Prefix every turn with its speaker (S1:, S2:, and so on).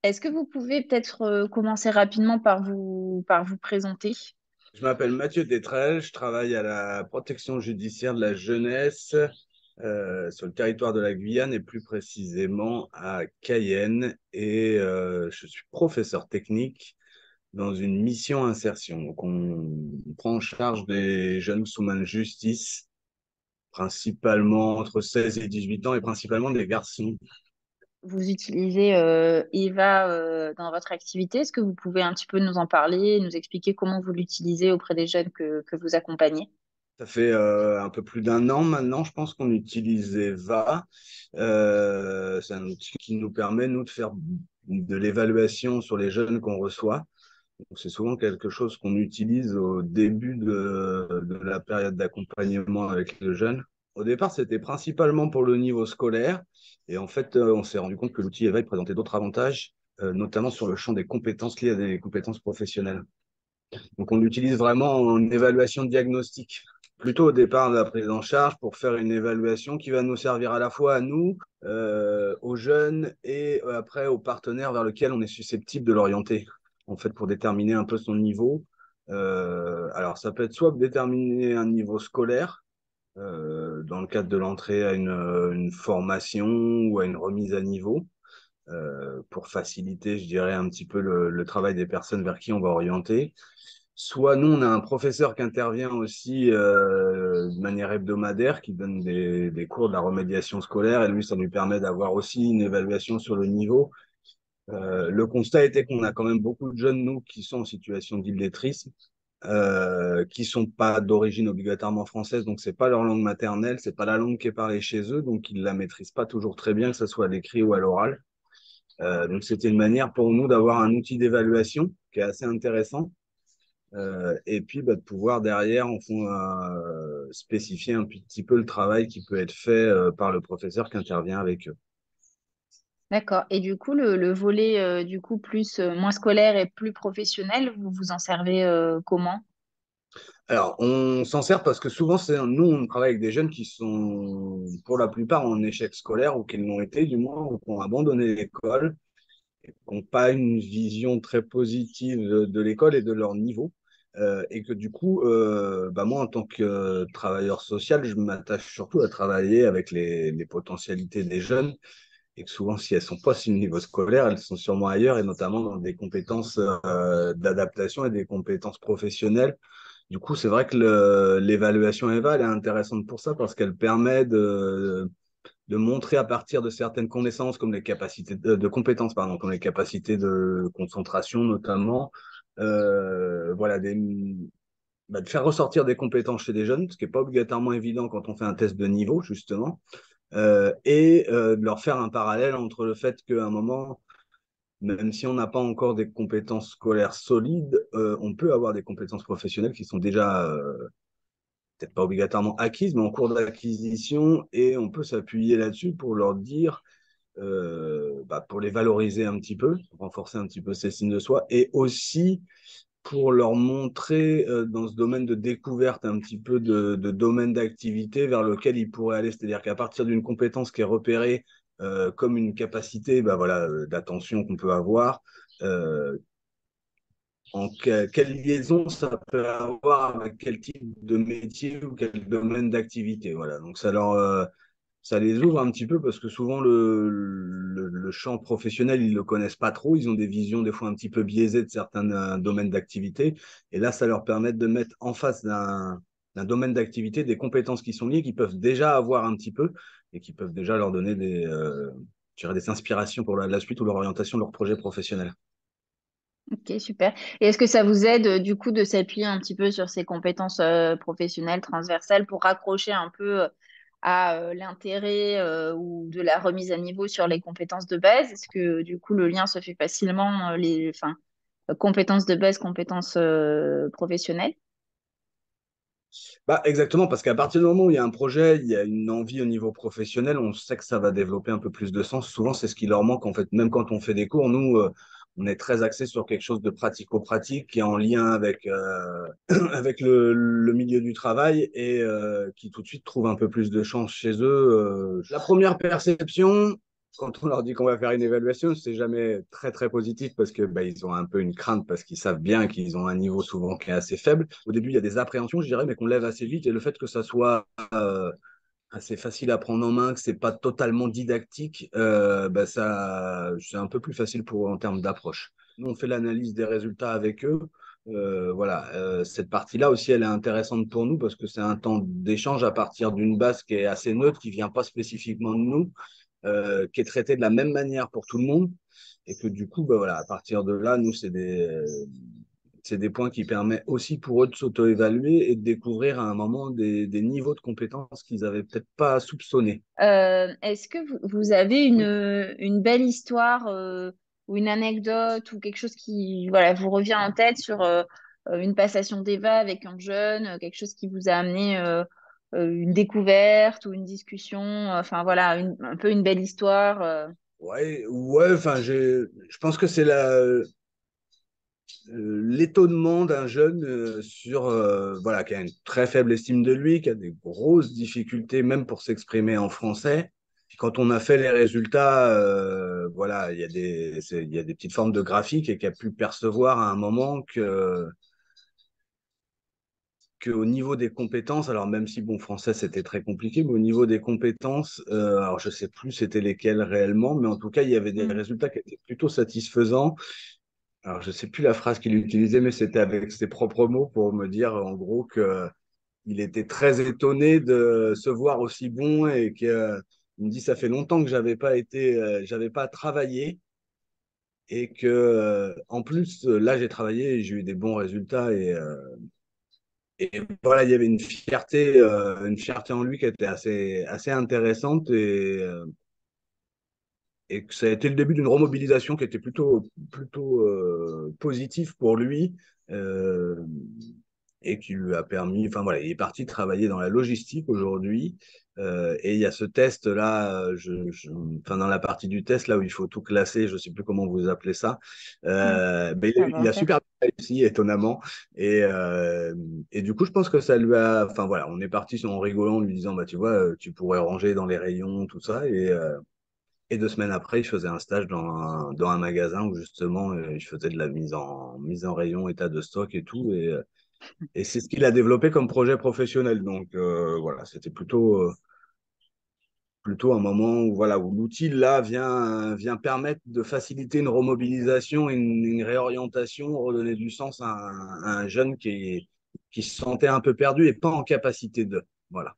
S1: Est-ce que vous pouvez peut-être commencer rapidement par vous présenter?
S2: Je m'appelle Mathieu Détrel, je travaille à la protection judiciaire de la jeunesse sur le territoire de la Guyane et plus précisément à Cayenne. Et je suis professeur technique dans une mission insertion. Donc on prend en charge des jeunes sous main de justice, principalement entre 16 et 18 ans et principalement des garçons.
S1: Vous utilisez Eva dans votre activité. Est-ce que vous pouvez un petit peu nous en parler, nous expliquer comment vous l'utilisez auprès des jeunes que vous accompagnez?
S2: Ça fait un peu plus d'un an maintenant, je pense qu'on utilise Eva. C'est un outil qui nous permet, nous, de faire de l'évaluation sur les jeunes qu'on reçoit. Donc, c'est souvent quelque chose qu'on utilise au début de la période d'accompagnement avec le jeune. Au départ, c'était principalement pour le niveau scolaire. Et en fait, on s'est rendu compte que l'outil Eva il présentait d'autres avantages, notamment sur le champ des compétences liées à des compétences professionnelles. Donc, on l'utilise vraiment en évaluation diagnostique, plutôt au départ de la prise en charge pour faire une évaluation qui va nous servir à la fois à nous, aux jeunes et après aux partenaires vers lesquels on est susceptible de l'orienter, en fait, pour déterminer un peu son niveau. Alors, ça peut être soit déterminer un niveau scolaire, dans le cadre de l'entrée à une formation ou à une remise à niveau, pour faciliter, je dirais, un petit peu le travail des personnes vers qui on va orienter. Soit nous, on a un professeur qui intervient aussi de manière hebdomadaire, qui donne des cours de la remédiation scolaire, et lui, ça lui permet d'avoir aussi une évaluation sur le niveau. Le constat était qu'on a quand même beaucoup de jeunes, nous, qui sont en situation d'illettrisme, qui sont pas d'origine obligatoirement française, donc c'est pas leur langue maternelle, c'est pas la langue qui est parlée chez eux, donc ils la maîtrisent pas toujours très bien, que ce soit à l'écrit ou à l'oral. Donc c'était une manière pour nous d'avoir un outil d'évaluation qui est assez intéressant, et puis de pouvoir derrière spécifier un petit peu le travail qui peut être fait par le professeur qui intervient avec eux.
S1: D'accord. Et du coup, le volet du coup plus moins scolaire et plus professionnel, vous vous en servez comment?
S2: Alors, on s'en sert parce que souvent, nous, on travaille avec des jeunes qui sont, pour la plupart, en échec scolaire ou qui l'ont été, du moins, ou qui ont abandonné l'école, qui n'ont pas une vision très positive de l'école et de leur niveau. Et que du coup, bah moi, en tant que travailleur social, je m'attache surtout à travailler avec les potentialités des jeunes et que souvent, si elles sont pas sur le niveau scolaire, elles sont sûrement ailleurs et notamment dans des compétences d'adaptation et des compétences professionnelles. Du coup, c'est vrai que l'évaluation EVA, elle est intéressante pour ça parce qu'elle permet de montrer à partir de certaines connaissances comme les capacités de compétences, pardon, comme les capacités de concentration notamment, voilà, de faire ressortir des compétences chez des jeunes, ce qui n'est pas obligatoirement évident quand on fait un test de niveau, justement, et de leur faire un parallèle entre le fait qu'à un moment, même si on n'a pas encore des compétences scolaires solides, on peut avoir des compétences professionnelles qui sont déjà peut-être pas obligatoirement acquises, mais en cours d'acquisition, et on peut s'appuyer là-dessus pour leur dire, pour les valoriser un petit peu, renforcer un petit peu ces signes de soi, et aussi pour leur montrer dans ce domaine de découverte un petit peu de domaine d'activité vers lequel ils pourraient aller. C'est-à-dire qu'à partir d'une compétence qui est repérée comme une capacité voilà, d'attention qu'on peut avoir, euh, quelle liaison ça peut avoir avec quel type de métier ou quel domaine d'activité. Voilà. Donc ça les ouvre un petit peu parce que souvent le champ professionnel, ils ne le connaissent pas trop. Ils ont des visions des fois un petit peu biaisées de certains domaines d'activité. Et là, ça leur permet de mettre en face d'un domaine d'activité des compétences qui sont liées, qui peuvent déjà avoir un petit peu et qui peuvent déjà leur donner je dirais des inspirations pour la suite ou leur orientation de leur projet professionnel.
S1: Ok, super. Et est-ce que ça vous aide du coup de s'appuyer un petit peu sur ces compétences professionnelles transversales pour raccrocher un peu à l'intérêt ou de la remise à niveau sur les compétences de base? Est-ce que du coup le lien se fait facilement compétences de base, compétences professionnelles?
S2: Exactement, parce qu'à partir du moment où il y a un projet, il y a une envie au niveau professionnel, on sait que ça va développer un peu plus de sens. Souvent, c'est ce qui leur manque, en fait. Même quand on fait des cours, nous, on est très axé sur quelque chose de pratico-pratique qui est en lien avec, avec le milieu du travail et qui tout de suite trouve un peu plus de chance chez eux. La première perception, quand on leur dit qu'on va faire une évaluation, c'est jamais très très positif parce que bah, ils ont un peu une crainte parce qu'ils savent bien qu'ils ont un niveau souvent qui est assez faible. Au début, il y a des appréhensions, je dirais, mais qu'on lève assez vite. Et le fait que ça soit assez facile à prendre en main, que c'est pas totalement didactique, bah, ça, c'est un peu plus facile pour eux en termes d'approche. Nous, on fait l'analyse des résultats avec eux. Voilà, cette partie-là aussi, elle est intéressante pour nous parce que c'est un temps d'échange à partir d'une base qui est assez neutre, qui vient pas spécifiquement de nous, qui est traitée de la même manière pour tout le monde. Et que du coup, bah, voilà, à partir de là, nous, c'est des points qui permettent aussi pour eux de s'auto-évaluer et de découvrir à un moment des niveaux de compétences qu'ils n'avaient peut-être pas soupçonnés.
S1: Est-ce que vous avez une belle histoire ou une anecdote ou quelque chose qui voilà, vous revient en tête sur une passation d'EVA avec un jeune, quelque chose qui vous a amené une découverte ou une discussion, enfin voilà, un peu une belle histoire.
S2: Ouais, ouais, enfin, je pense que c'est l'étonnement d'un jeune voilà, qui a une très faible estime de lui, qui a des grosses difficultés même pour s'exprimer en français. Puis quand on a fait les résultats, voilà, il y a des petites formes de graphiques et qui a pu percevoir à un moment qu'au niveau des compétences, alors même si bon français c'était très compliqué, mais au niveau des compétences, alors je sais plus c'était lesquelles réellement, mais en tout cas il y avait des
S1: Hmm.
S2: résultats qui étaient plutôt satisfaisants. Alors je sais plus la phrase qu'il utilisait, mais c'était avec ses propres mots pour me dire en gros que il était très étonné de se voir aussi bon et que il me dit ça fait longtemps que j'avais pas travaillé et que en plus là j'ai travaillé et j'ai eu des bons résultats et voilà, il y avait une fierté en lui qui était assez intéressante et que ça a été le début d'une remobilisation qui était plutôt positive pour lui euh, et qui lui a permis, enfin voilà, il est parti travailler dans la logistique aujourd'hui et il y a ce test-là, enfin dans la partie du test là où il faut tout classer, je ne sais plus comment vous appelez ça,
S1: Hmm.
S2: mais il a
S1: Savoir-faire.
S2: super bien réussi étonnamment et, euh, et du coup je pense que ça lui a, enfin voilà, on est parti en rigolant en lui disant bah tu vois, tu pourrais ranger dans les rayons, tout ça et 2 semaines après, je faisais un stage dans un magasin où justement, je faisais de la mise en rayon, état de stock et tout. Et c'est ce qu'il a développé comme projet professionnel. Donc voilà, c'était plutôt un moment où, voilà, où l'outil là vient permettre de faciliter une remobilisation, une réorientation, redonner du sens à un jeune qui se sentait un peu perdu et pas en capacité de. Voilà.